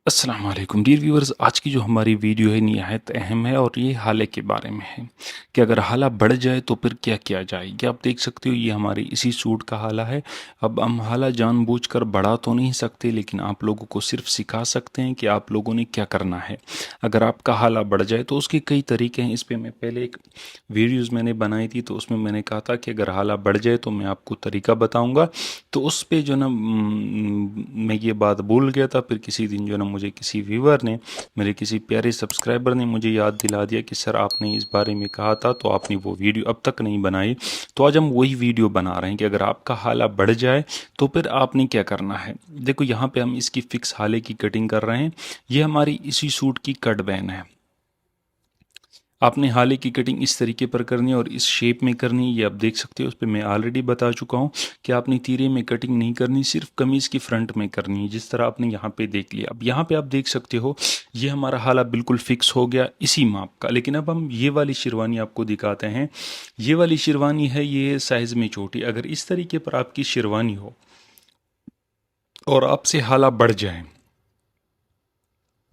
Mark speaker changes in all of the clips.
Speaker 1: अस्सलाम वालेकुम dear viewers. आज की जो हमारी वीडियो है निहायत अहम है और ये हाले के बारे में है कि अगर हाला बढ़ जाए तो फिर क्या किया जाए। ये आप देख सकते हो, ये हमारे इसी सूट का हाला है। अब हम हाला जानबूझकर बढ़ा तो नहीं सकते, लेकिन आप लोगों को सिर्फ सिखा सकते हैं कि आप लोगों ने क्या करना है। अगर आपका हाला बढ़ जाए तो उसके कई तरीके हैं। इस पर मैं पहले एक वीडियोज़ मैंने बनाई थी, तो उसमें मैंने कहा था कि अगर हाला बढ़ जाए तो मैं आपको तरीका बताऊँगा। तो उस पे जो ना मैं ये बात भूल गया था। फिर किसी दिन जो ना मुझे किसी व्यूअर ने, मेरे किसी प्यारे सब्सक्राइबर ने मुझे याद दिला दिया कि सर आपने इस बारे में कहा था, तो आपने वो वीडियो अब तक नहीं बनाई। तो आज हम वही वीडियो बना रहे हैं कि अगर आपका हाला बढ़ जाए तो फिर आपने क्या करना है। देखो यहाँ पे हम इसकी फिक्स हाले की कटिंग कर रहे हैं। ये हमारी इसी सूट की कट बैन है। आपने हाले की कटिंग इस तरीके पर करनी है और इस शेप में करनी है। ये आप देख सकते हो, उस पर मैं ऑलरेडी बता चुका हूँ कि आपने तीरे में कटिंग नहीं करनी, सिर्फ कमीज़ की फ्रंट में करनी है, जिस तरह आपने यहाँ पे देख लिया। अब यहाँ पे आप देख सकते हो ये हमारा हाला बिल्कुल फिक्स हो गया इसी माप का। लेकिन अब हम ये वाली शेरवानी आपको दिखाते हैं। ये वाली शेरवानी है, ये साइज़ में छोटी। अगर इस तरीके पर आपकी शेरवानी हो और आपसे हाला बढ़ जाए,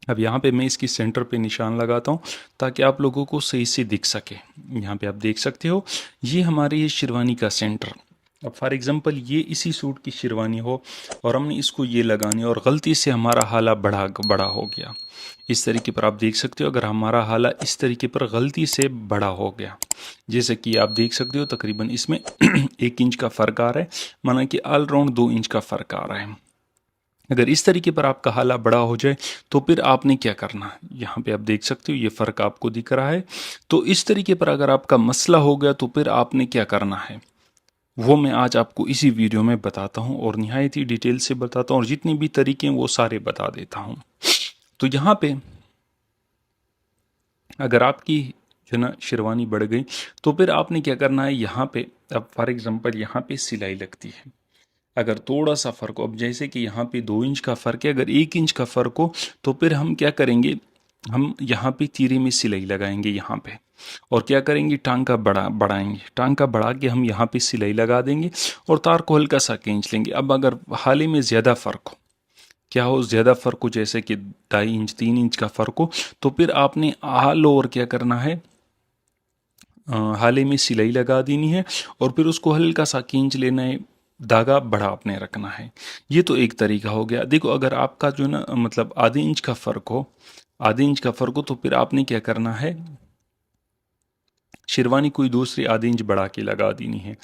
Speaker 1: अब यहाँ पे मैं इसकी सेंटर पे निशान लगाता हूँ ताकि आप लोगों को सही से दिख सके। यहाँ पे आप देख सकते हो ये हमारी ये शेरवानी का सेंटर। अब फॉर एग्जांपल ये इसी सूट की शेरवानी हो और हमने इसको ये लगानी और गलती से हमारा हाला बड़ा हो गया। इस तरीके पर आप देख सकते हो, अगर हमारा हाला इस तरीके पर गलती से बड़ा हो गया, जैसे कि आप देख सकते हो तकरीबन इसमें 1 इंच का फ़र्क आ रहा है, माना कि ऑलराउंड 2 इंच का फ़र्क आ रहा है। अगर इस तरीके पर आपका हाला बड़ा हो जाए तो फिर आपने क्या करना है। यहाँ पे आप देख सकते हो ये फ़र्क आपको दिख रहा है। तो इस तरीके पर अगर आपका मसला हो गया तो फिर आपने क्या करना है, वो मैं आज आपको इसी वीडियो में बताता हूँ और निहायत ही डिटेल से बताता हूँ और जितने भी तरीके हैं वो सारे बता देता हूँ। तो यहाँ पे अगर आपकी जो ना शेरवानी बढ़ गई तो फिर आपने क्या करना है। यहाँ पे अब फॉर एग्जांपल यहाँ पे सिलाई लगती है। अगर थोड़ा सा फ़र्क हो, अब जैसे कि यहाँ पे 2 इंच का फ़र्क है, अगर 1 इंच का फ़र्क हो तो फिर हम क्या करेंगे, हम यहाँ पे तीरे में सिलाई लगाएंगे यहाँ पे और क्या करेंगे, टांग का बढ़ाएंगे। टांग का बढ़ा के हम यहाँ पे सिलाई लगा देंगे और तार को हल्का सा खींच लेंगे। अब अगर हाले में ज़्यादा फ़र्क हो, क्या हो, ज़्यादा फ़र्क हो, जैसे कि 2.5 इंच 3 इंच का फ़र्क हो, तो फिर आपने हाल और क्या करना है, हाले में सिलाई लगा देनी है और फिर उसको हल्का सा खींच लेना है, धागा बड़ा अपने रखना है। ये तो एक तरीका हो गया। देखो अगर आपका जो ना मतलब आधे इंच का फ़र्क हो, आधे इंच का फ़र्क हो तो फिर आपने क्या करना है, शेरवानी कोई दूसरी आधे इंच बढ़ा के लगा देनी है।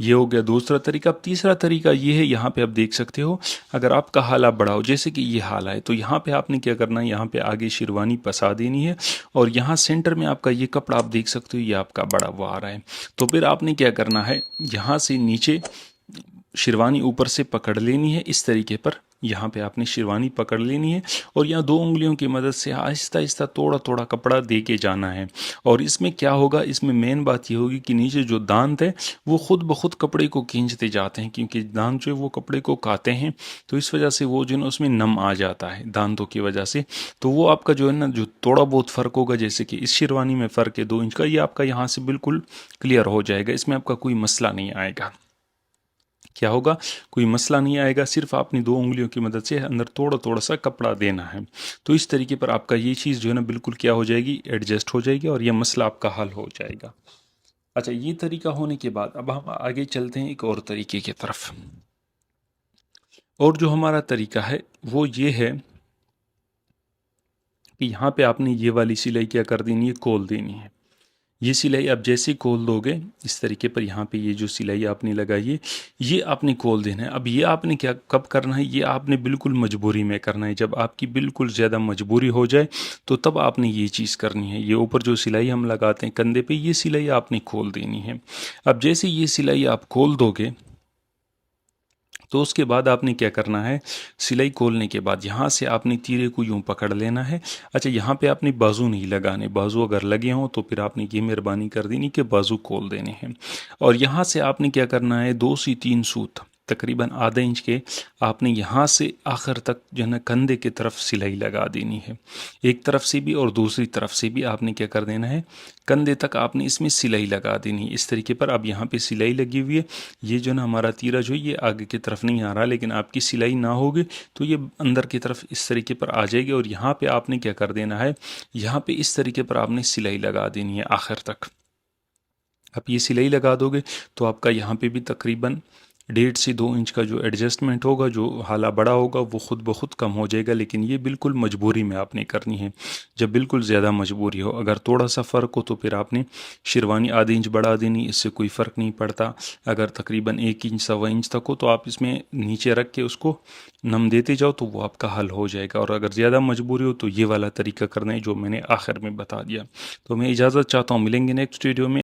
Speaker 1: ये हो गया दूसरा तरीका। अब तीसरा तरीका ये है, यहाँ पे आप देख सकते हो अगर आपका हाला बड़ा हो, जैसे कि ये हाला है, तो यहाँ पे आपने क्या करना है, यहाँ पे आगे शेरवानी पसा देनी है और यहाँ सेंटर में आपका ये कपड़ा आप देख सकते हो, ये आपका बड़ा हुआ आ रहा है। तो फिर आपने क्या करना है, यहाँ से नीचे शेरवानी ऊपर से पकड़ लेनी है इस तरीके पर। यहाँ पे आपने शेरवानी पकड़ लेनी है और यहाँ 2 उंगलियों की मदद से आहिस्ता आहिस्ता थोड़ा थोड़ा कपड़ा दे के जाना है। और इसमें क्या होगा, इसमें मेन बात ये होगी कि नीचे जो दांत है वो खुद ब खुद कपड़े को खींचते जाते हैं, क्योंकि दांत जो है वो कपड़े को काते हैं, तो इस वजह से वो जो है ना उसमें नम आ जाता है दांतों की वजह से। तो वो आपका जो है ना जो थोड़ा बहुत फ़र्क होगा, जैसे कि इस शेरवानी में फ़र्क है 2 इंच का, ये आपका यहाँ से बिल्कुल क्लियर हो जाएगा। इसमें आपका कोई मसला नहीं आएगा। क्या होगा, कोई मसला नहीं आएगा। सिर्फ आपने 2 उंगलियों की मदद से अंदर थोड़ा थोड़ा सा कपड़ा देना है। तो इस तरीके पर आपका ये चीज़ जो है ना बिल्कुल क्या हो जाएगी, एडजस्ट हो जाएगी और ये मसला आपका हल हो जाएगा। अच्छा, ये तरीका होने के बाद अब हम आगे चलते हैं एक और तरीके की तरफ। और जो हमारा तरीका है वो ये है कि यहाँ पे आपने ये वाली सिलाई क्या कर देनी है, खोल देनी है। ये सिलाई आप जैसे खोल दोगे इस तरीके पर, यहाँ पे ये जो सिलाई आपने लगाई है ये आपने खोल देना है। अब ये आपने क्या कब करना है, ये आपने बिल्कुल मजबूरी में करना है। जब आपकी बिल्कुल ज़्यादा मजबूरी हो जाए तो तब आपने ये चीज़ करनी है। ये ऊपर जो सिलाई हम लगाते हैं कंधे पे, ये सिलाई आपने खोल देनी है। अब जैसे ये सिलाई आप खोल दोगे तो उसके बाद आपने क्या करना है, सिलाई खोलने के बाद यहाँ से आपने तीरे को यूँ पकड़ लेना है। अच्छा, यहाँ पे आपने बाजू नहीं लगाने, बाजू अगर लगे हों तो फिर आपने ये मेहरबानी कर देनी कि बाजू खोल देने हैं। और यहाँ से आपने क्या करना है, 2 से 3 सूत तकरीबन आधा इंच के आपने यहाँ से आखिर तक जो है ना कंधे की तरफ सिलाई लगा देनी है। एक तरफ से भी और दूसरी तरफ से भी आपने क्या कर देना है, कंधे तक आपने इसमें सिलाई लगा देनी है। इस तरीके पर अब यहाँ पे सिलाई लगी हुई है, ये जो ना हमारा तीरा जो है ये आगे की तरफ नहीं आ रहा, लेकिन आपकी सिलाई ना होगी तो ये अंदर की तरफ इस तरीके पर आ जाएगी। और यहाँ पे आपने क्या कर देना है, यहाँ पे इस तरीके पर आपने सिलाई लगा देनी है आखिर तक। आप ये सिलाई लगा दोगे तो आपका यहाँ पे भी तकरीबन 1.5 से 2 इंच का जो एडजस्टमेंट होगा, जो हाला बड़ा होगा, वो खुद ब खुद कम हो जाएगा। लेकिन ये बिल्कुल मजबूरी में आपने करनी है, जब बिल्कुल ज़्यादा मजबूरी हो। अगर थोड़ा सा फ़र्क हो तो फिर आपने शेरवानी आधे इंच बढ़ा देनी, इससे कोई फ़र्क नहीं पड़ता। अगर तकरीबन 1 इंच 1.25 इंच तक हो तो आप इसमें नीचे रख के उसको नम देते जाओ तो वो आपका हल हो जाएगा। और अगर ज़्यादा मजबूरी हो तो ये वाला तरीका करना है जो मैंने आखिर में बता दिया। तो मैं इजाज़त चाहता हूँ, मिलेंगे नेक्स्ट वीडियो में।